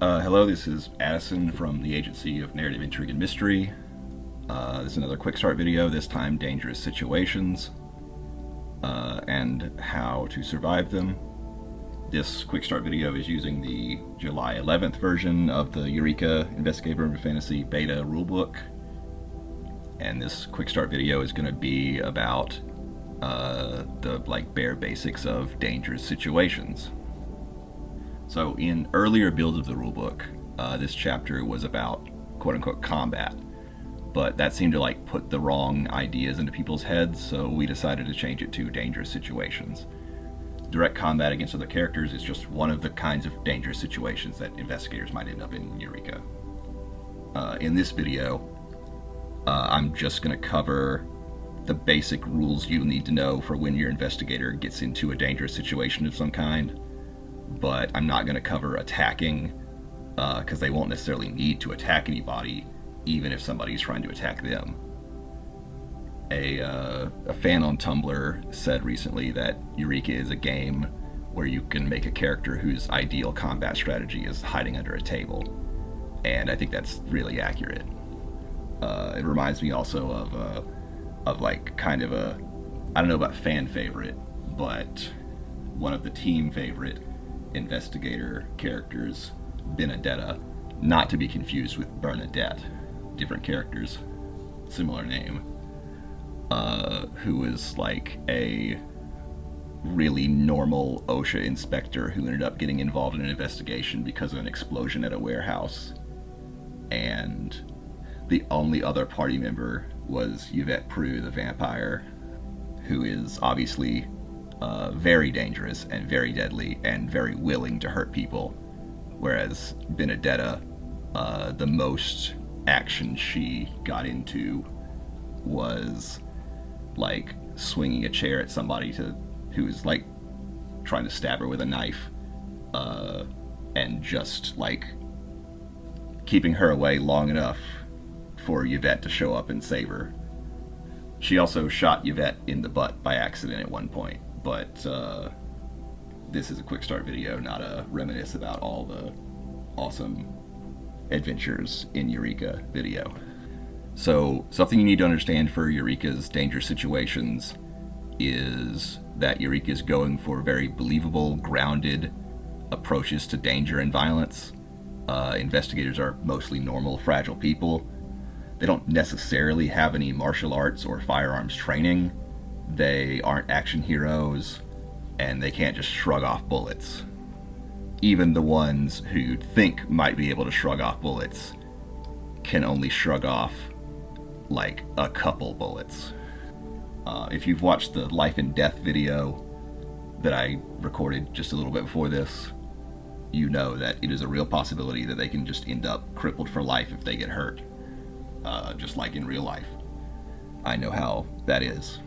Hello, this is Addison from the Agency of Narrative Intrigue and Mystery. This is another quick start video, this time dangerous situations and how to survive them. This quick start video is using the July 11th version of the Eureka Investigative Urban Fantasy beta rulebook. And this quick start video is going to be about the bare basics of dangerous situations. So in earlier builds of the rulebook, this chapter was about quote-unquote combat, but that seemed to put the wrong ideas into people's heads, so we decided to change it to dangerous situations. Direct combat against other characters is just one of the kinds of dangerous situations that investigators might end up in Eureka. In this video, I'm just going to cover the basic rules you need to know for when your investigator gets into a dangerous situation of some kind. But I'm not going to cover attacking, because they won't necessarily need to attack anybody, even if somebody's trying to attack them. A fan on Tumblr said recently that Eureka is a game where you can make a character whose ideal combat strategy is hiding under a table, and I think that's really accurate. It reminds me also of kind of a, I don't know about fan favorite, but one of the team favorite investigator characters, Benedetta, not to be confused with Bernadette, different characters, similar name, who was a really normal OSHA inspector who ended up getting involved in an investigation because of an explosion at a warehouse, and the only other party member was Yvette Prue, the vampire, who is obviously very dangerous and very deadly and very willing to hurt people, whereas Benedetta, the most action she got into was swinging a chair at somebody who was trying to stab her with a knife, and just keeping her away long enough for Yvette to show up and save her. She also shot Yvette in the butt by accident at one point, but this is a quick start video, not a reminisce about all the awesome adventures in Eureka video. So something you need to understand for Eureka's dangerous situations is that Eureka is going for very believable, grounded approaches to danger and violence. Investigators are mostly normal, fragile people. They don't necessarily have any martial arts or firearms training. They aren't action heroes, and they can't just shrug off bullets. Even the ones who you'd think might be able to shrug off bullets can only shrug off a couple bullets. If you've watched the life and death video that I recorded just a little bit before this, you know that it is a real possibility that they can just end up crippled for life if they get hurt. Just like in real life. I know how that is.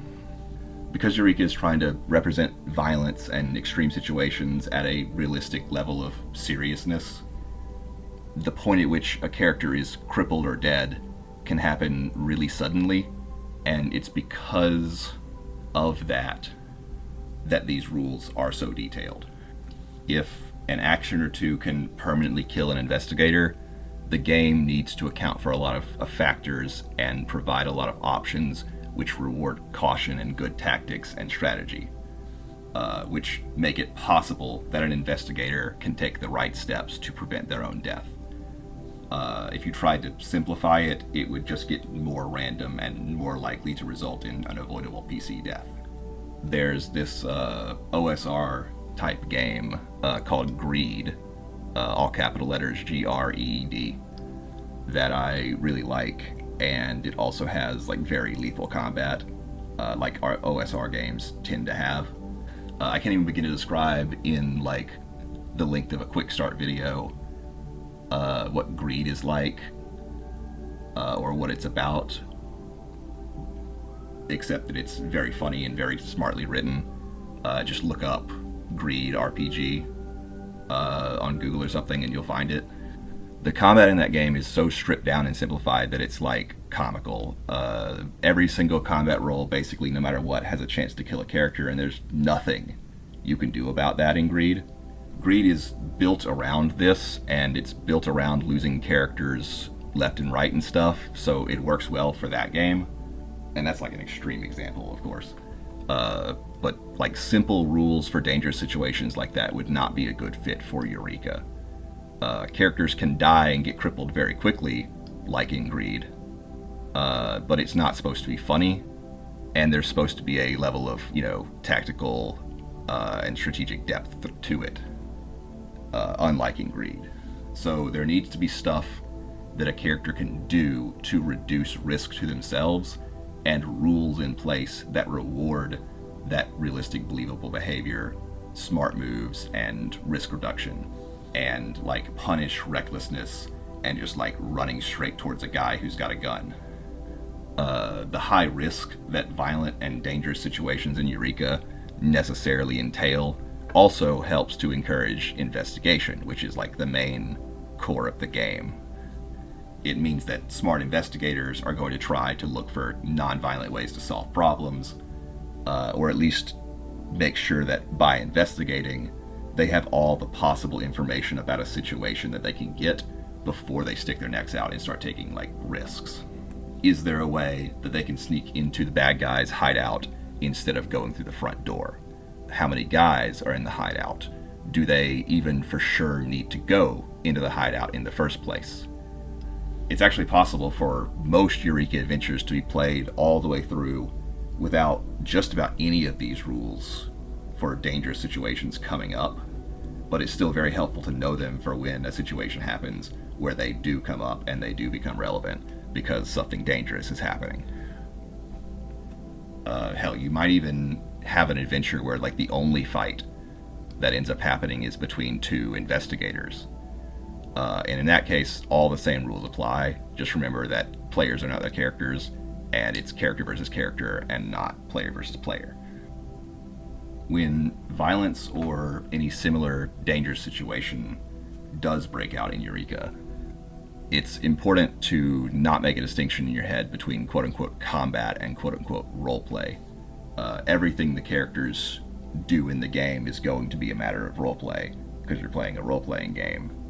Because Eureka is trying to represent violence and extreme situations at a realistic level of seriousness, the point at which a character is crippled or dead can happen really suddenly, and it's because of that these rules are so detailed. If an action or two can permanently kill an investigator, the game needs to account for a lot of factors and provide a lot of options which reward caution and good tactics and strategy, which make it possible that an investigator can take the right steps to prevent their own death. If you tried to simplify it, it would just get more random and more likely to result in unavoidable PC death. There's this OSR type game called Greed, all capital letters GREED, that I really like, and it also has very lethal combat, like our OSR games tend to have. I can't even begin to describe in the length of a quick start video what Greed is like, or what it's about, except that it's very funny and very smartly written. Just look up Greed RPG on Google or something and you'll find it. The combat in that game is so stripped down and simplified that it's comical. Every single combat roll, basically no matter what, has a chance to kill a character, and there's nothing you can do about that in Greed. Greed is built around this, and it's built around losing characters left and right and stuff, so it works well for that game. And that's like an extreme example, of course. But like simple rules for dangerous situations like that would not be a good fit for Eureka. Characters can die and get crippled very quickly, like in Greed, but it's not supposed to be funny, and there's supposed to be a level of, tactical and strategic depth to it, unlike in Greed. So there needs to be stuff that a character can do to reduce risk to themselves, and rules in place that reward that realistic, believable behavior, smart moves, and risk reduction, and like punish recklessness and just like running straight towards a guy who's got a gun. The high risk that violent and dangerous situations in Eureka necessarily entail also helps to encourage investigation, which is like the main core of the game. It means that smart investigators are going to try to look for non-violent ways to solve problems, or at least make sure that by investigating, they have all the possible information about a situation that they can get before they stick their necks out and start taking like risks. Is there a way that they can sneak into the bad guy's hideout instead of going through the front door? How many guys are in the hideout? Do they even for sure need to go into the hideout in the first place? It's actually possible for most Eureka adventures to be played all the way through without just about any of these rules for dangerous situations coming up, but it's still very helpful to know them for when a situation happens where they do come up and they do become relevant because something dangerous is happening. Hell, you might even have an adventure where like the only fight that ends up happening is between two investigators. And in that case, all the same rules apply. Just remember that players are not their characters, and it's character versus character and not player versus player. When violence or any similar dangerous situation does break out in Eureka, it's important to not make a distinction in your head between quote-unquote combat and quote-unquote roleplay. Everything the characters do in the game is going to be a matter of roleplay, because you're playing a role-playing game.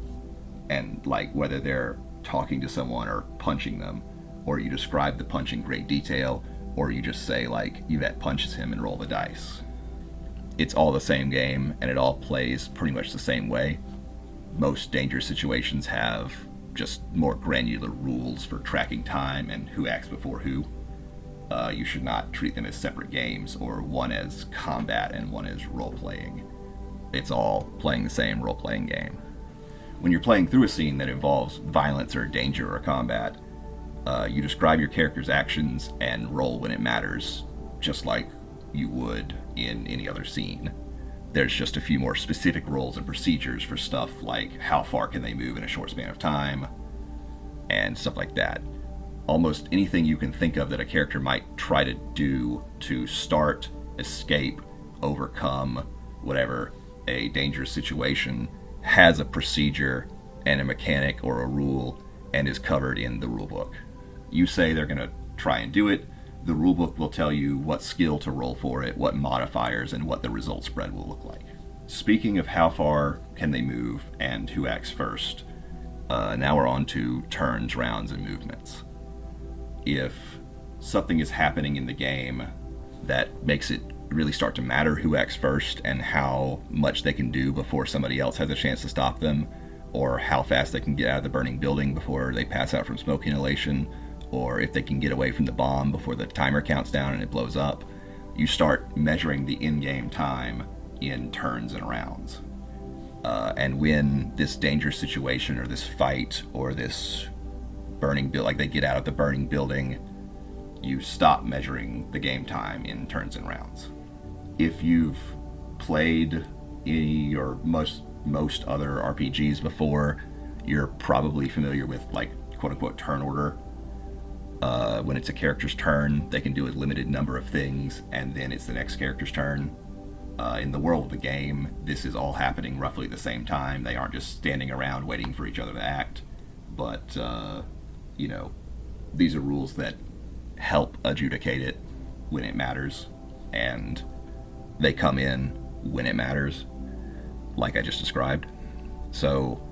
And like whether they're talking to someone or punching them, or you describe the punch in great detail, or you just say like Yvette punches him and roll the dice. It's all the same game, and it all plays pretty much the same way. Most dangerous situations have just more granular rules for tracking time and who acts before who. You should not treat them as separate games, or one as combat and one as role-playing. It's all playing the same role-playing game. When you're playing through a scene that involves violence or danger or combat, you describe your character's actions and roll when it matters, just like you would in any other scene. There's just a few more specific roles and procedures for stuff like how far can they move in a short span of time, and stuff like that. Almost anything you can think of that a character might try to do to start, escape, overcome, whatever, a dangerous situation has a procedure and a mechanic or a rule and is covered in the rulebook. You say they're going to try and do it, the rulebook will tell you what skill to roll for it, what modifiers, and what the result spread will look like. Speaking of how far can they move and who acts first, now we're on to turns, rounds, and movements. If something is happening in the game that makes it really start to matter who acts first and how much they can do before somebody else has a chance to stop them, or how fast they can get out of the burning building before they pass out from smoke inhalation, or if they can get away from the bomb before the timer counts down and it blows up, you start measuring the in-game time in turns and rounds. And when this dangerous situation or this fight or this burning building, like they get out of the burning building, you stop measuring the game time in turns and rounds. If you've played any or most other RPGs before, you're probably familiar with like quote-unquote turn order. When it's a character's turn, they can do a limited number of things, and then it's the next character's turn. In the world of the game, this is all happening roughly at the same time. They aren't just standing around waiting for each other to act, but these are rules that help adjudicate it when it matters, and they come in when it matters. like I just described. So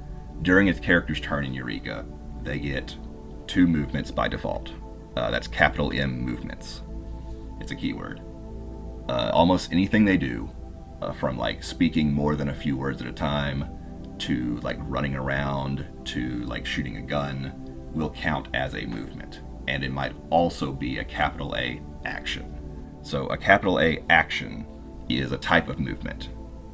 during its character's turn in Eureka, they get 2 movements by default. That's capital M movements. It's a keyword. Almost anything they do, from like speaking more than a few words at a time, to like running around, to like shooting a gun, will count as a movement. And it might also be a capital A action. So a capital A action is a type of movement,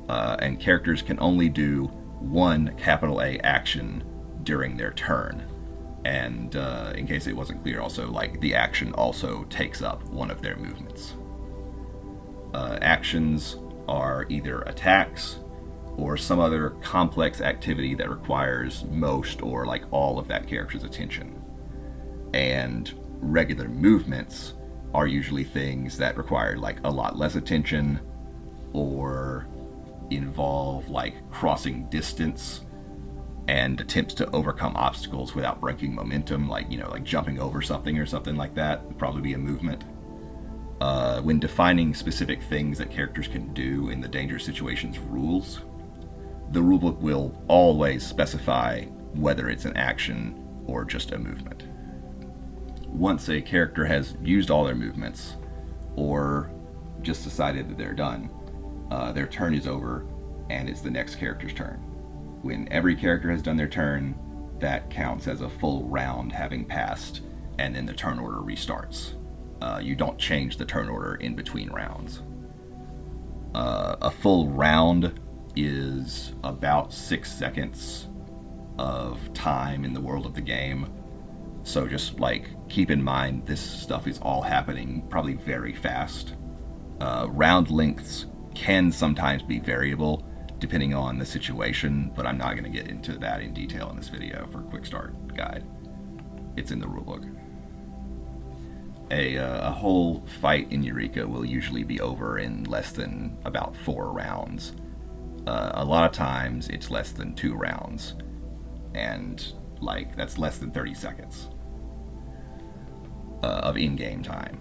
and characters can only do 1 capital A action during their turn. And in case it wasn't clear, also, like, the action also takes up one of their movements. Actions are either attacks or some other complex activity that requires most or like all of that character's attention. And regular movements are usually things that require like a lot less attention or involve like crossing distance and attempts to overcome obstacles without breaking momentum, like, like jumping over something or something like that would probably be a movement. When defining specific things that characters can do in the dangerous situations rules, the rulebook will always specify whether it's an action or just a movement. Once a character has used all their movements, or just decided that they're done, their turn is over and it's the next character's turn. When every character has done their turn, that counts as a full round having passed, and then the turn order restarts. You don't change the turn order in between rounds. A full round is about 6 seconds of time in the world of the game. So just like keep in mind this stuff is all happening probably very fast. Round lengths can sometimes be variable depending on the situation, but I'm not going to get into that in detail in this video for a quick start guide. It's in the rulebook. A whole fight in Eureka will usually be over in less than about 4 rounds. A lot of times it's less than 2 rounds, and like that's less than 30 seconds of in-game time.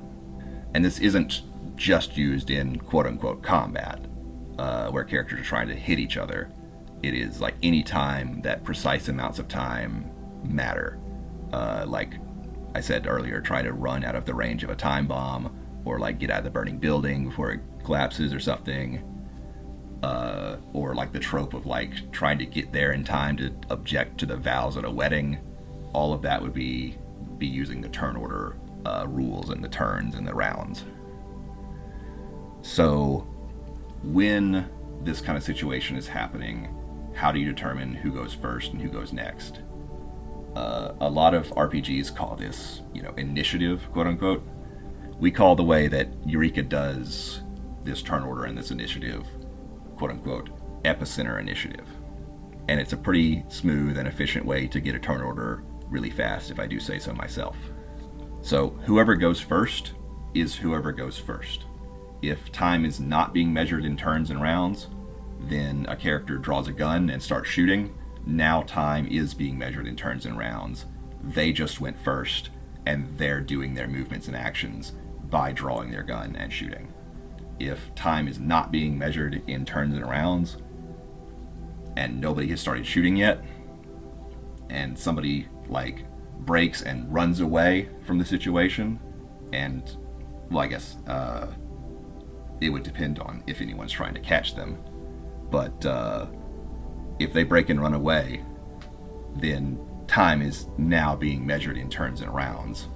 And this isn't just used in quote-unquote combat, where characters are trying to hit each other. It is like any time that precise amounts of time matter. Like I said earlier, try to run out of the range of a time bomb, or like get out of the burning building before it collapses or something. Or like the trope of like trying to get there in time to object to the vows at a wedding. All of that would be using the turn order rules and the turns and the rounds. So when this kind of situation is happening, how do you determine who goes first and who goes next? A lot of RPGs call this, initiative, quote unquote. We call the way that Eureka does this turn order and this initiative, quote unquote, epicenter initiative. And it's a pretty smooth and efficient way to get a turn order really fast, if I do say so myself. So whoever goes first is whoever goes first. If time is not being measured in turns and rounds, then a character draws a gun and starts shooting. Now time is being measured in turns and rounds. They just went first, and they're doing their movements and actions by drawing their gun and shooting. If time is not being measured in turns and rounds, and nobody has started shooting yet, and somebody like breaks and runs away from the situation, and well, I guess it would depend on if anyone's trying to catch them, but if they break and run away, then time is now being measured in turns and rounds,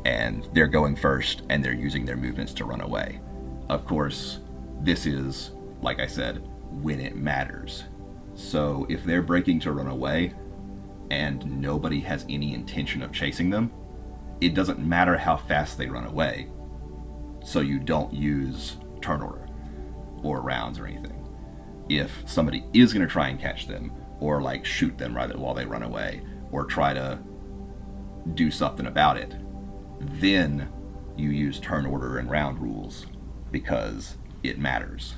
and they're going first and they're using their movements to run away. Of course, this is, like I said, when it matters. So if they're breaking to run away and nobody has any intention of chasing them, it doesn't matter how fast they run away. So you don't use turn order or rounds or anything. If somebody is going to try and catch them, or like shoot them right while they run away, or try to do something about it, then you use turn order and round rules, because it matters.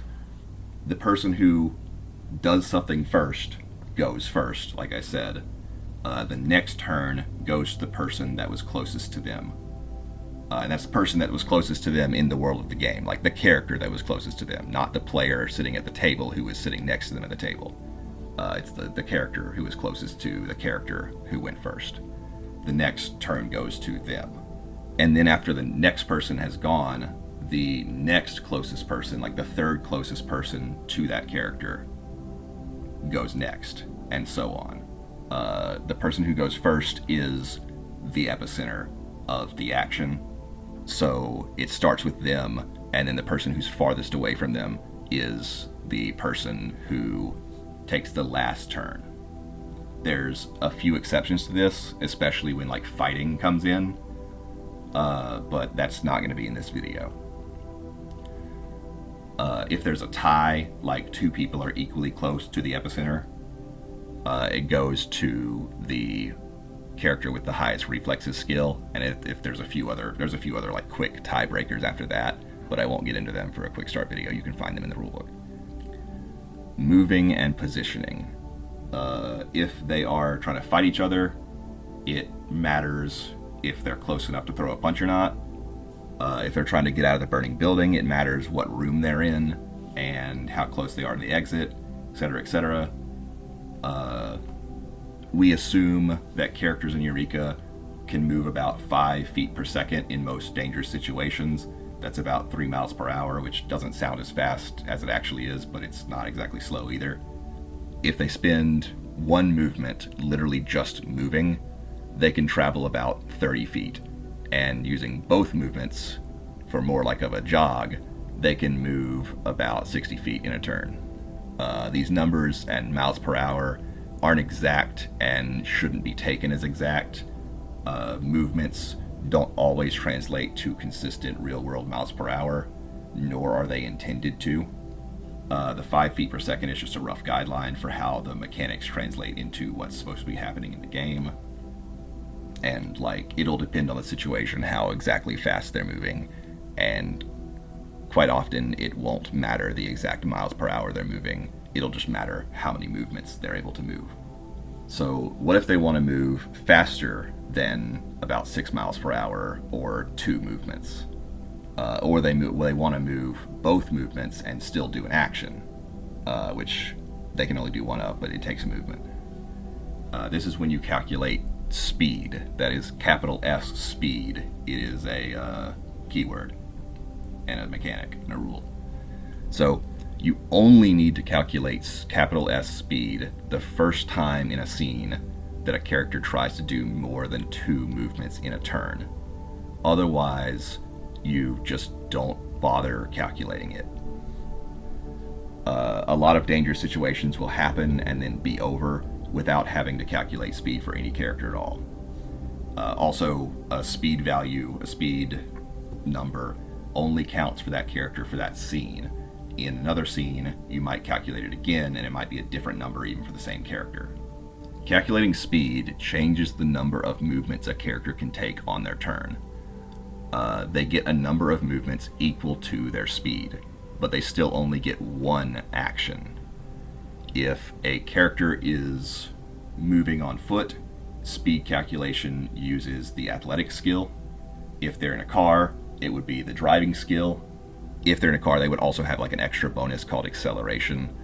The person who does something first goes first, like I said. The next turn goes to the person that was closest to them. And that's the person that was closest to them in the world of the game, like the character that was closest to them, not the player sitting at the table who was sitting next to them at the table. It's the character who was closest to the character who went first. The next turn goes to them. And then after the next person has gone, the next closest person, like the third closest person to that character, goes next, and so on. The person who goes first is the epicenter of the action. So it starts with them, and then the person who's farthest away from them is the person who takes the last turn. There's a few exceptions to this, especially when like fighting comes in, but that's not going to be in this video. If there's a tie, like two people are equally close to the epicenter, it goes to the character with the highest reflexes skill, and if there's a few other like quick tiebreakers after that, but I won't get into them for a quick start video. You can find them in the rulebook. Moving and positioning. If they are trying to fight each other, it matters if they're close enough to throw a punch or not. If they're trying to get out of the burning building, it matters what room they're in and how close they are to the exit, etc., etc. We assume that characters in Eureka can move about 5 feet per second in most dangerous situations. That's about 3 miles per hour, which doesn't sound as fast as it actually is, but it's not exactly slow either. If they spend one movement literally just moving, they can travel about 30 feet. And using both movements for more like of a jog, they can move about 60 feet in a turn. These numbers and miles per hour aren't exact and shouldn't be taken as exact. Movements don't always translate to consistent real-world miles per hour, nor are they intended to. The 5 feet per second is just a rough guideline for how the mechanics translate into what's supposed to be happening in the game. And like, it'll depend on the situation how exactly fast they're moving, and quite often it won't matter the exact miles per hour they're moving. It'll just matter how many movements they're able to move. So what if they want to move faster than about 6 miles per hour or 2 movements? Or they want to move both movements and still do an action, which they can only do one of, but it takes a movement. This is when you calculate speed. That is capital S speed. It is a keyword and a mechanic and a rule. So you only need to calculate capital S speed the first time in a scene that a character tries to do more than 2 movements in a turn. Otherwise, you just don't bother calculating it. A lot of dangerous situations will happen and then be over without having to calculate speed for any character at all. Also, a speed value, a speed number, only counts for that character for that scene. In another scene, you might calculate it again, and it might be a different number even for the same character. Calculating speed changes the number of movements a character can take on their turn. They get a number of movements equal to their speed, but they still only get one action. If a character is moving on foot, speed calculation uses the athletics skill. If they're in a car, it would be the driving skill. If they're in a car, they would also have like an extra bonus called acceleration.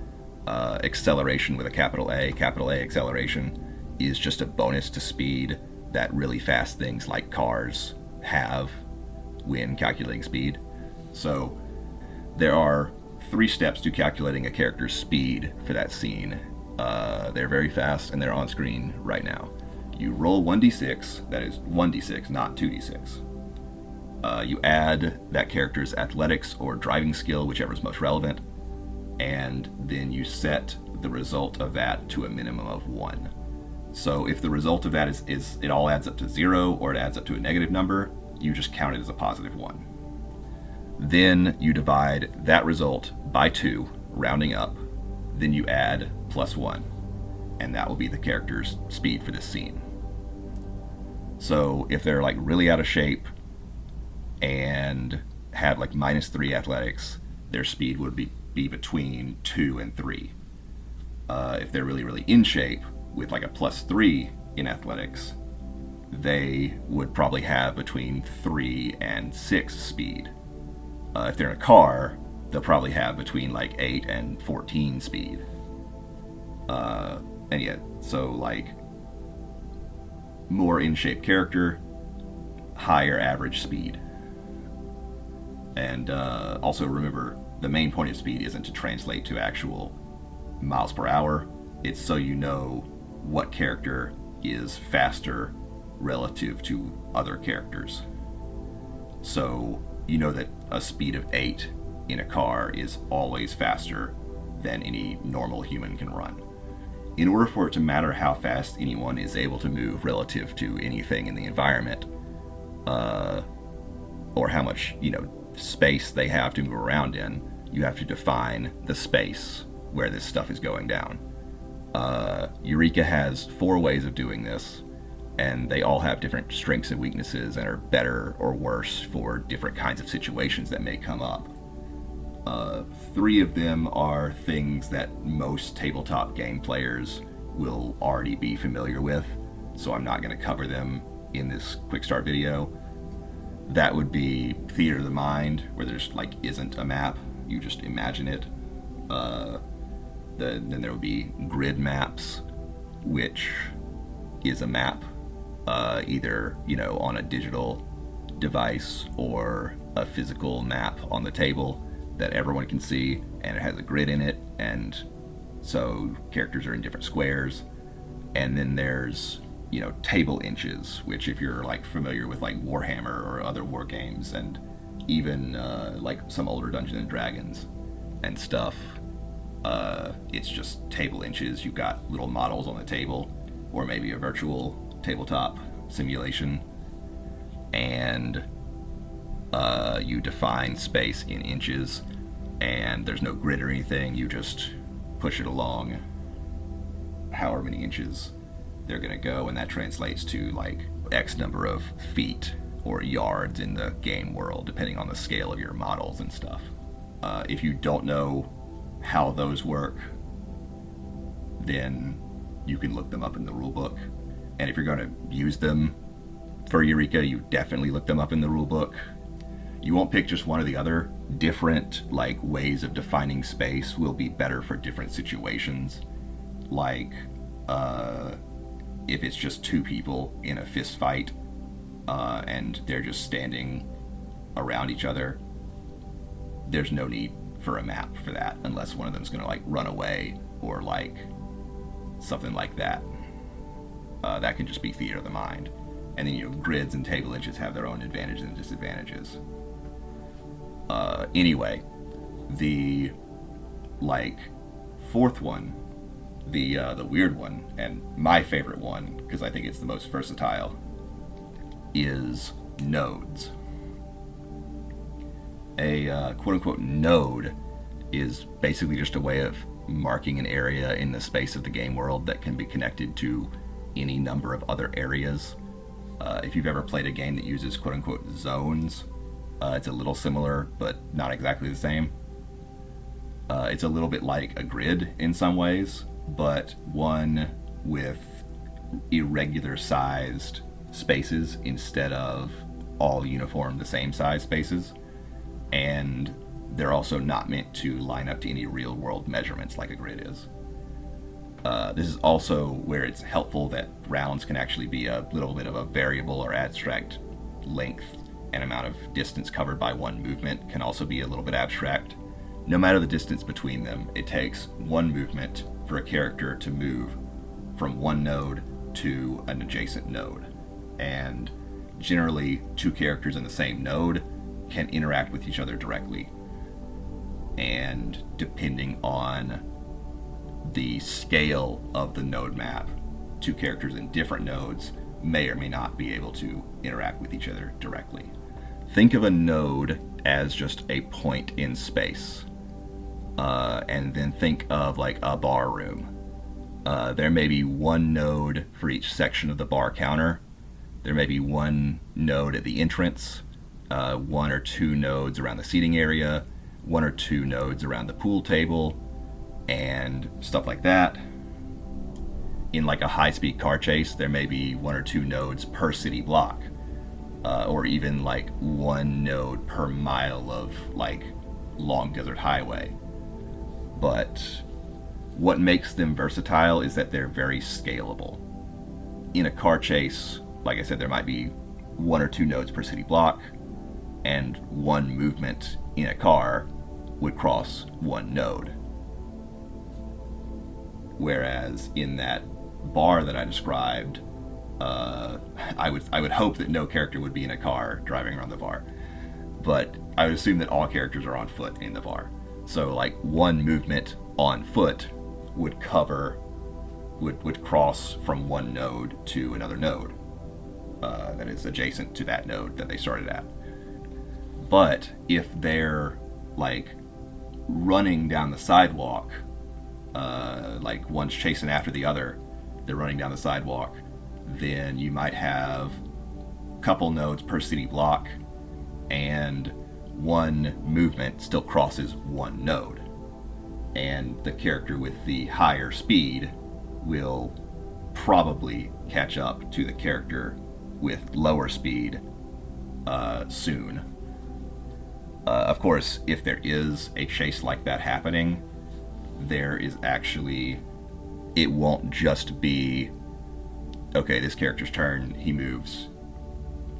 Acceleration with a capital A acceleration is just a bonus to speed that really fast things like cars have when calculating speed. So there are 3 steps to calculating a character's speed for that scene. They're very fast and they're on screen right now. You roll 1d6, that is 1d6, not 2d6. You add that character's athletics or driving skill, whichever is most relevant, and then you set the result of that to a minimum of 1. So if the result of that is it all adds up to 0 or it adds up to a negative number, you just count it as a positive 1. Then you divide that result by 2, rounding up. Then you add +1, and that will be the character's speed for this scene. So if they're like really out of shape and had like -3 athletics, their speed would be between 2 and 3. If they're really in shape with like a +3 in athletics, they would probably have between 3 and 6 speed. If they're in a car, they'll probably have between like 8 and 14 speed. And yeah, so like more in-shape character, higher average speed. And also remember, the main point of speed isn't to translate to actual miles per hour. It's so you know what character is faster relative to other characters. So you know that a speed of 8 in a car is always faster than any normal human can run. In order for it to matter how fast anyone is able to move relative to anything in the environment, or how much, space they have to move around in, you have to define the space where this stuff is going down. Eureka has 4 ways of doing this, and they all have different strengths and weaknesses and are better or worse for different kinds of situations that may come up. 3 of them are things that most tabletop game players will already be familiar with, so I'm not going to cover them in this quick start video. That would be Theater of the Mind, where there's isn't a map, you just imagine it. Then there would be grid maps, which is a map, either on a digital device or a physical map on the table that everyone can see, and it has a grid in it, and so characters are in different squares. And then there's table inches, which if you're familiar with Warhammer or other war games, and even some older Dungeons and Dragons and stuff, it's just table inches. You've got little models on the table, or maybe a virtual tabletop simulation, and you define space in inches, and there's no grid or anything. You just push it along however many inches they're going to go, and that translates to X number of feet or yards in the game world, depending on the scale of your models and stuff. If you don't know how those work, then you can look them up in the rulebook. And if you're going to use them for Eureka, you definitely look them up in the rulebook. You won't pick just one or the other. Different ways of defining space will be better for different situations. If it's just 2 people in a fist fight, and they're just standing around each other, there's no need for a map for that, unless one of them's gonna run away or something like that. That can just be Theater of the Mind. And then grids and table inches have their own advantages and disadvantages. Anyway, the 4th one, the weird one, and my favorite one, because I think it's the most versatile, is nodes. A quote-unquote node is basically just a way of marking an area in the space of the game world that can be connected to any number of other areas. If you've ever played a game that uses quote-unquote zones, it's a little similar, but not exactly the same. It's a little bit like a grid in some ways, but one with irregular sized spaces instead of all uniform the same size spaces. And they're also not meant to line up to any real world measurements like a grid is. This is also where it's helpful that rounds can actually be a little bit of a variable or abstract. Length and amount of distance covered by one movement can also be a little bit abstract. No matter the distance between them, it takes one movement for a character to move from one node to an adjacent node. And generally, 2 characters in the same node can interact with each other directly. And depending on the scale of the node map, 2 characters in different nodes may or may not be able to interact with each other directly. Think of a node as just a point in space. And then think of a bar room. There may be one node for each section of the bar counter. There may be one node at the entrance, 1 or 2 nodes around the seating area, 1 or 2 nodes around the pool table, and stuff like that. in like a high-speed car chase, there may be 1 or 2 nodes per city block, or even like 1 node per mile of like long desert highway. But what makes them versatile is that they're very scalable. In a car chase, like I said, there might be 1 or 2 nodes per city block, and 1 movement in a car would cross 1 node. Whereas in that bar that I described, I would hope that no character would be in a car driving around the bar, but I would assume that all characters are on foot in the bar. So like 1 movement on foot would cross from 1 node to another node that is adjacent to that node that they started at. But if they're like running down the sidewalk, like one's chasing after the other, they're running down the sidewalk, then you might have a couple nodes per city block, and 1 movement still crosses 1 node. And the character with the higher speed will probably catch up to the character with lower speed soon. Of course, if there is a chase like that happening, there is actually, it won't just be, okay, this character's turn, he moves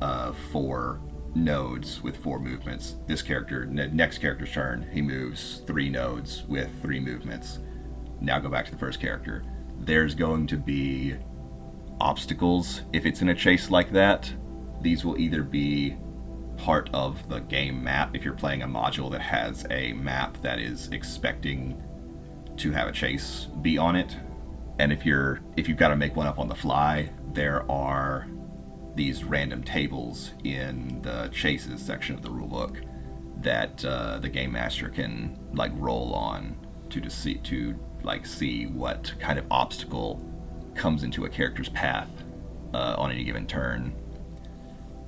4 nodes with 4 movements. This character, next character's turn, he moves 3 nodes with 3 movements. Now go back to the first character. There's going to be obstacles if it's in a chase like that. These will either be part of the game map if you're playing a module that has a map that is expecting to have a chase be on it. And if you've got to make one up on the fly, there are these random tables in the chases section of the rulebook that the game master can like roll on to see what kind of obstacle comes into a character's path on any given turn.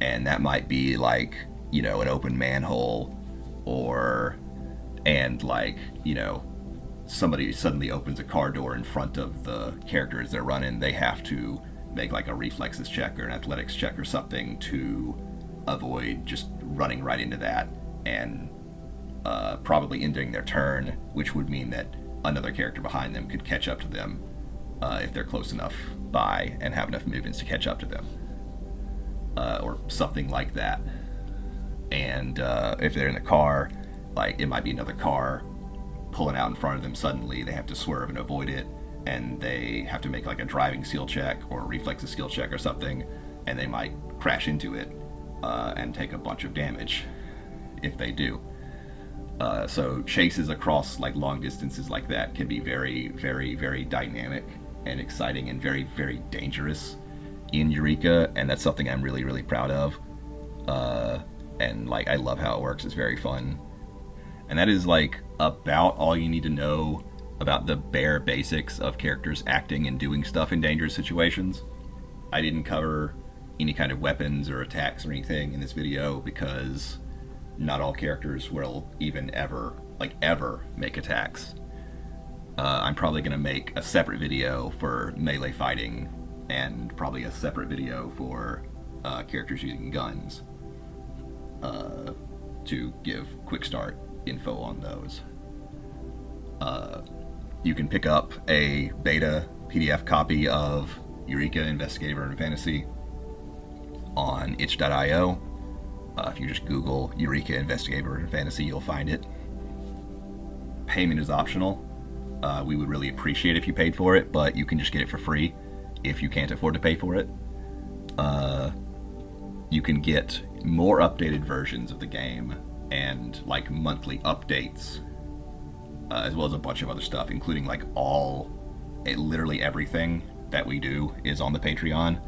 And that might be like, an open manhole, somebody suddenly opens a car door in front of the character as they're running. They have to make like a reflexes check or an athletics check or something to avoid just running right into that and probably ending their turn, which would mean that another character behind them could catch up to them if they're close enough by and have enough movements to catch up to them, or something like that. And if they're in the car, like it might be another car pulling out in front of them suddenly. They have to swerve and avoid it, and they have to make like a driving skill check or a reflexes skill check or something, and they might crash into it and take a bunch of damage if they do. So chases across like long distances like that can be very, very, very dynamic and exciting and very, very dangerous in Eureka, and that's something I'm really, really proud of. And like I love how it works. It's very fun. And that is like about all you need to know about the bare basics of characters acting and doing stuff in dangerous situations. I didn't cover any kind of weapons or attacks or anything in this video because not all characters will even ever make attacks. I'm probably going to make a separate video for melee fighting and probably a separate video for characters using guns to give quick start info on those. You can pick up a beta PDF copy of Eureka Investigative Urban Fantasy on itch.io. If you just Google Eureka Investigative Urban Fantasy, you'll find it. Payment is optional. We would really appreciate if you paid for it, but you can just get it for free if you can't afford to pay for it. You can get more updated versions of the game and like monthly updates, as well as a bunch of other stuff, including like literally everything that we do is on the Patreon,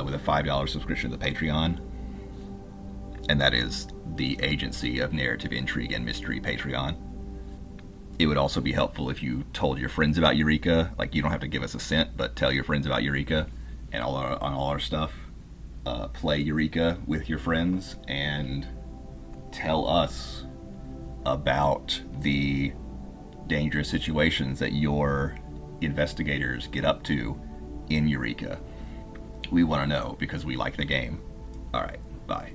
with a $5 subscription to the Patreon. And that is the Agency of Narrative Intrigue and Mystery Patreon. It would also be helpful if you told your friends about Eureka. Like, you don't have to give us a cent, but tell your friends about Eureka and on all our stuff. Play Eureka with your friends and tell us about the dangerous situations that you're investigators get up to in Eureka. We want to know because we like the game. All right, bye.